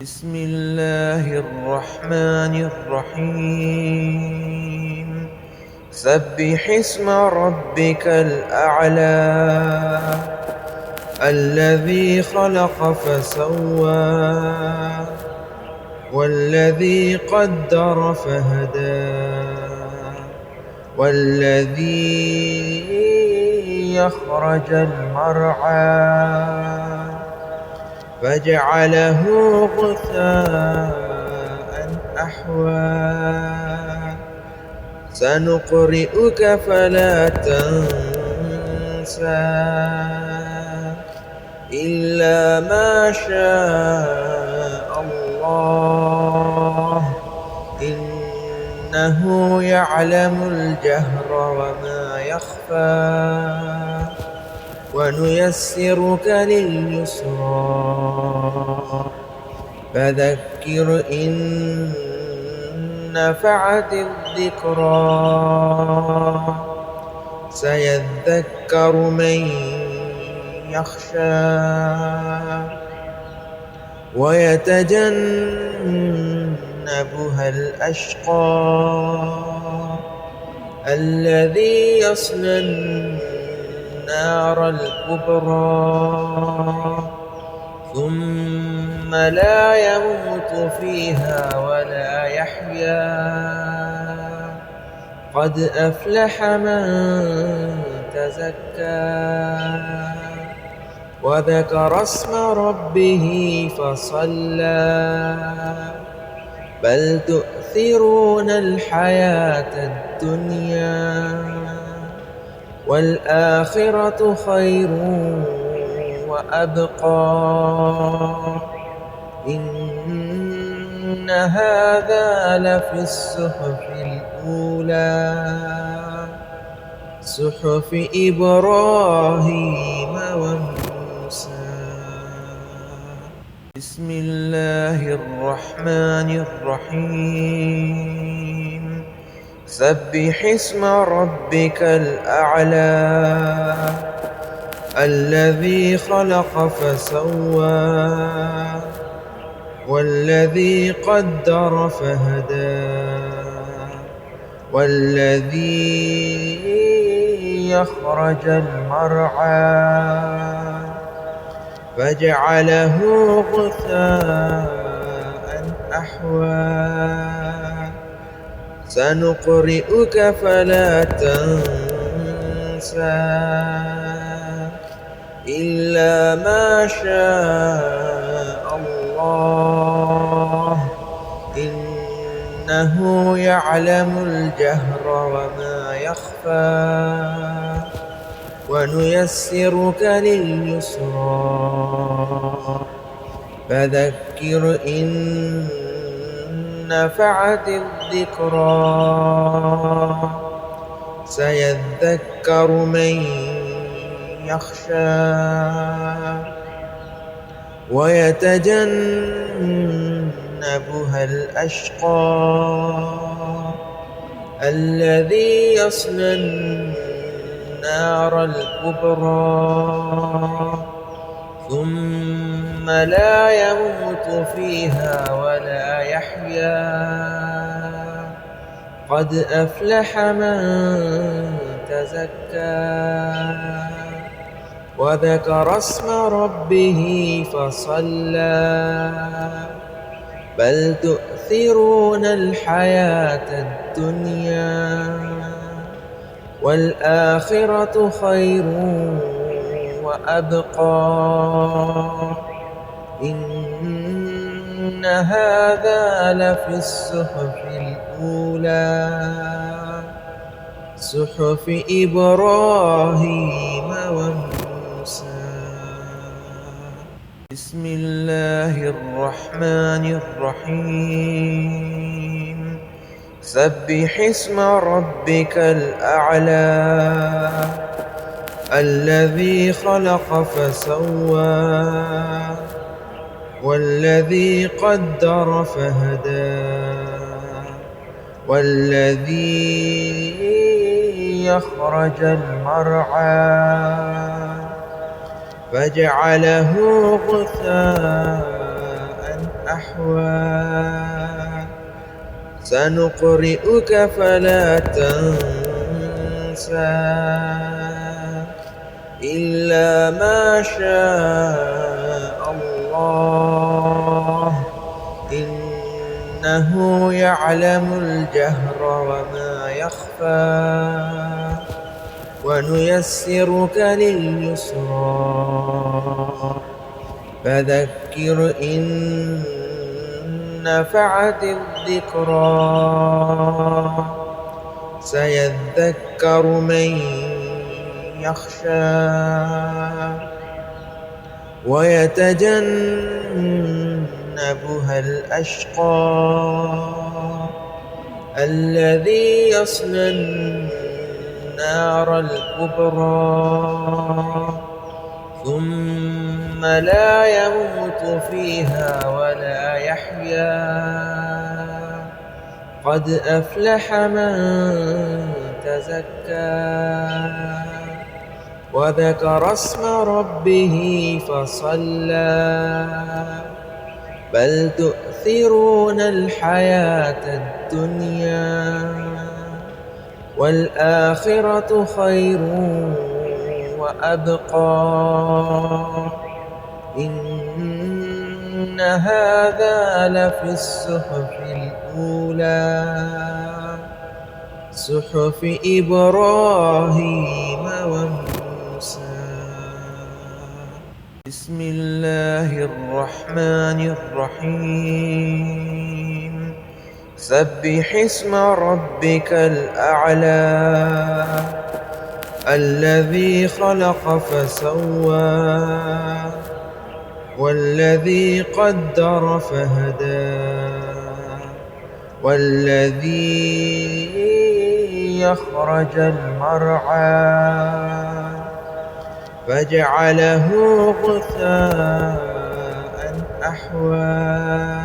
بسم الله الرحمن الرحيم. سبح اسم ربك الأعلى الذي خلق فسوى والذي قدر فهدى والذي أخرج المرعى فجعله غثاء أحوى سنقرئك فلا تنسى إلا ما شاء الله إنه يعلم الجهر وما يخفى ونيسرك لليسرى فذكر إن نفعت الذكرى سيذكر من يخشى ويتجنبها الأشقى الذي يصلى النار الكبرى ثم لا يموت فيها ولا يحيا قد أفلح من تزكى وذكر اسم ربه فصلى بل تؤثرون الحياة الدنيا والآخرة خير وأبقى إن هذا لفي الصحف الأولى صحف إبراهيم وموسى. بسم الله الرحمن الرحيم. سبح اسم ربك الأعلى الذي خلق فسوى والذي قدر فهدى والذي أخرج المرعى فجعله غثاء أحوى سنقرئك فلا تنسى إلا ما شاء الله إنه يعلم الجهر وما يخفى ونيسرك لليسرى فذكر إن نفعت الذكرى سيذكر من يخشى ويتجنبها الأشقى الذي يصلى النار الكبرى ثم لا يموت فيها ولا يحيا قد أفلح من تزكى وذكر اسم ربه فصلى بل تؤثرون الحياة الدنيا والآخرة خير وأبقى إن هذا لفي الصحف الأولى صحف إبراهيم وموسى. بسم الله الرحمن الرحيم. سبح اسم ربك الأعلى الذي خلق فسوى والذي قدر فهدى والذي أخرج المرعى فجعله غثاء أحوى سنقرئك فلا تنسى إلا ما شاء الله إنه يعلم الجهر وما يخفى ونيسرك لليسرى فذكر إن نفعت الذكرى سيذكر من يخشى ويتجنبها الأشقى الذي يصلى النار الكبرى ثم لا يموت فيها ولا يحيا قد أفلح من تزكى وذكر اسم ربه فصلى بل تؤثرون الحياة الدنيا والآخرة خير وأبقى إن هذا لفي الصحف الأولى صحف إبراهيم وموسى بسم الله الرحمن الرحيم سبح اسم ربك الأعلى الذي خلق فسوى والذي قدر فهدى والذي أخرج المرعى فجعله غثاء أحوى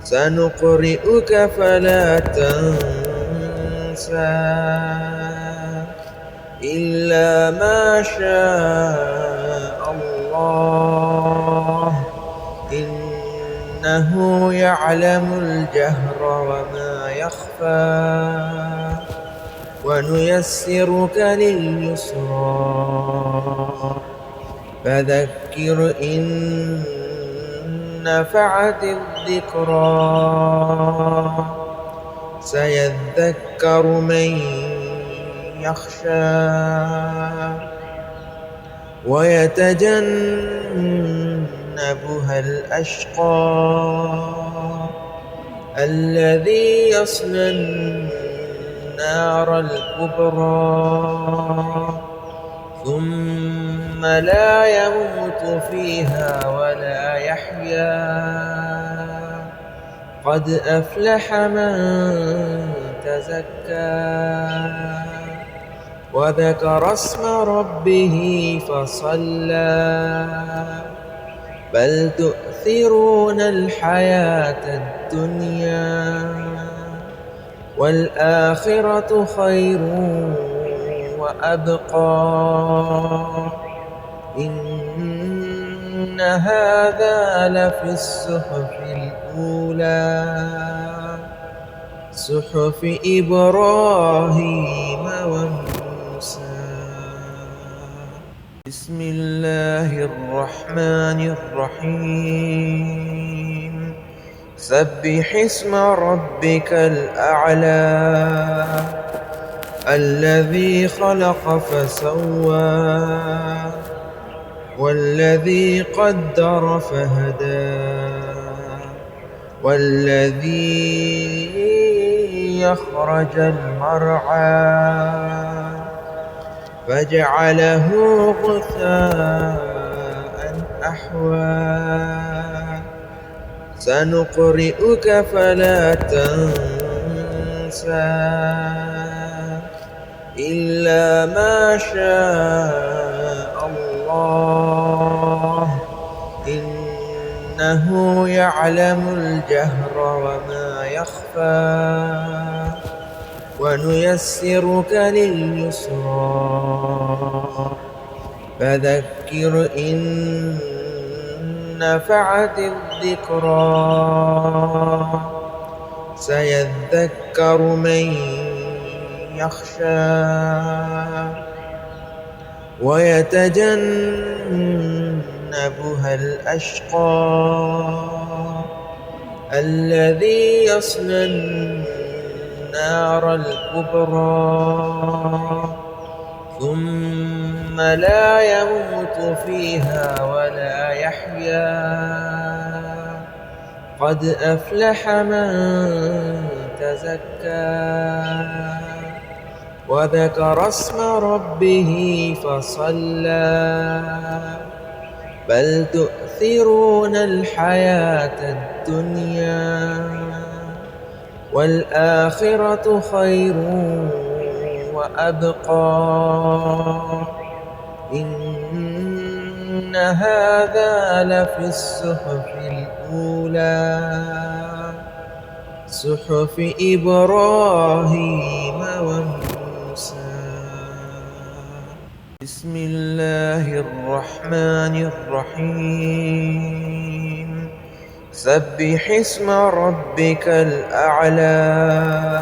سنقرئك فلا تنسى إلا ما شاء الله إنه يعلم الجهر وما يخفى ونيسرك لليسرى فذكر إن نفعت الذكرى سيذكر من يخشى ويتجنبها الأشقى الذي يصلى النار الكبرى ثم لا يموت فيها ولا يحيا قد أفلح من تزكى وذكر اسم ربه فصلى بل تؤثرون الحياة الدنيا والآخرة خير وأبقى إن هذا لفي الصحف الأولى صحف إبراهيم وموسى بسم الله الرحمن الرحيم سبح اسم ربك الأعلى الذي خلق فسوى والذي قدر فهدى والذي أخرج المرعى فجعله غثاء أحوى سنقرئك فلا تنسى إلا ما شاء الله إنه يعلم الجهر وما يخفى ونيسرك لليسرى فذكر إن نفعت الذكرى سيذكر من يخشى ويتجنبها الأشقى الذي يصلى النار الكبرى ثم لا يموت فيها ولا يحيا قد أفلح من تزكى وذكر اسم ربه فصلى بل تؤثرون الحياة الدنيا والآخرة خير وأبقى إن هذا لفي الصحف الأولى صحف إبراهيم وموسى. بسم الله الرحمن الرحيم سبح اسم ربك الأعلى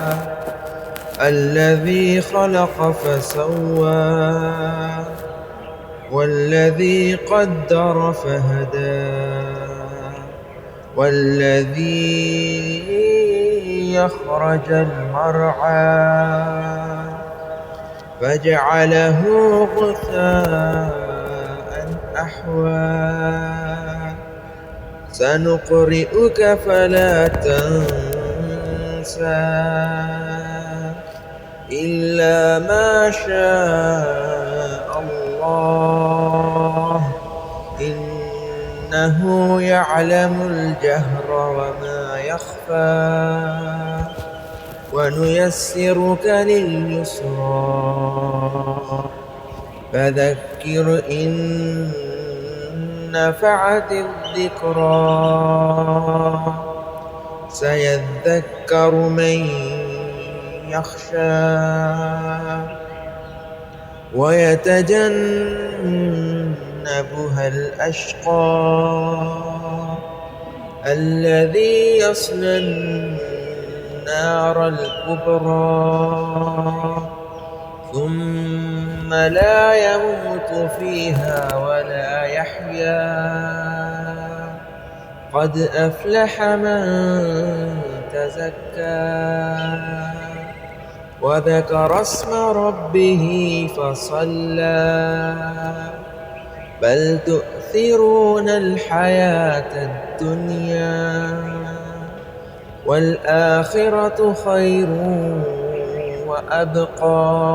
الذي خلق فسوى والذي قدر فهدى والذي يخرج المرعى فجعله غثاء أحوى سنقرئك فلا تنسى إلا ما شاء الله إنه يعلم الجهر وما يخفى ونيسرك لليسرى فذكر إن نفعت الذكرى سيذكر من يخشى ويتجنبها الأشقى الذي يصلى النار الكبرى ثم لا يموت فيها ولا يحيا قد أفلح من تزكى وذكر اسم ربه فصلى بل تؤثرون الحياة الدنيا والآخرة خير وأبقى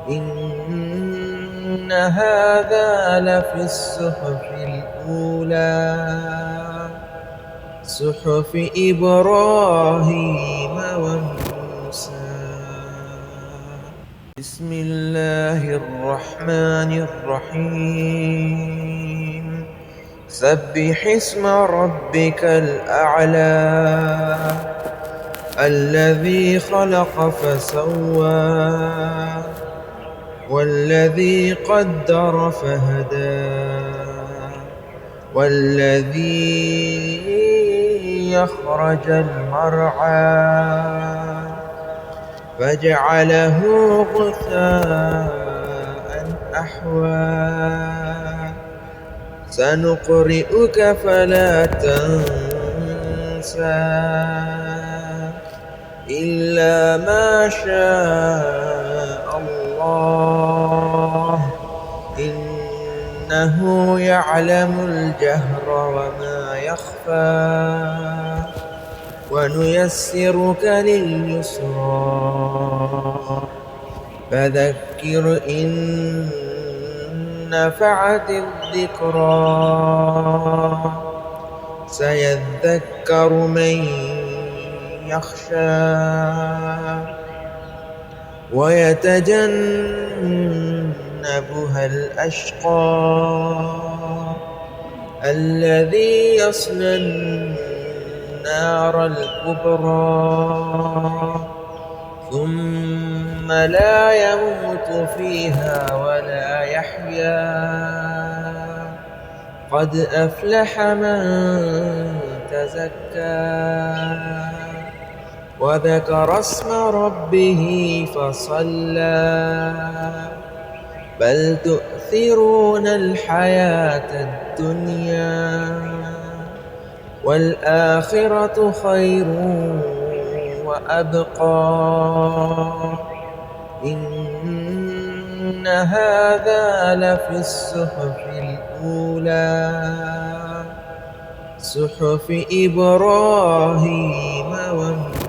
إن هذا لفي الصحف الأولى صحف إبراهيم وموسى. بسم الله الرحمن الرحيم سبح اسم ربك الأعلى الذي خلق فسوى والذي قدر فهدى والذي يخرج المرعى فجعله غثاء أحوى سنقرئك فلا تنسى إلا ما شاء الله إنه يعلم الجهر وما يخفى ونيسرك لليسرى فذكر إن نفعت الذكرى سيذكر من يخشى ويتجنبها الأشقى الذي يصلى النار الكبرى ثم لا يموت فيها ولا يحيا قد أفلح من تزكى وذكر اسم ربه فصلى بل تؤثرون الحياة الدنيا والآخرة خير وأبقى إن هذا لفي الصحف الأولى صحف إبراهيم وموسى.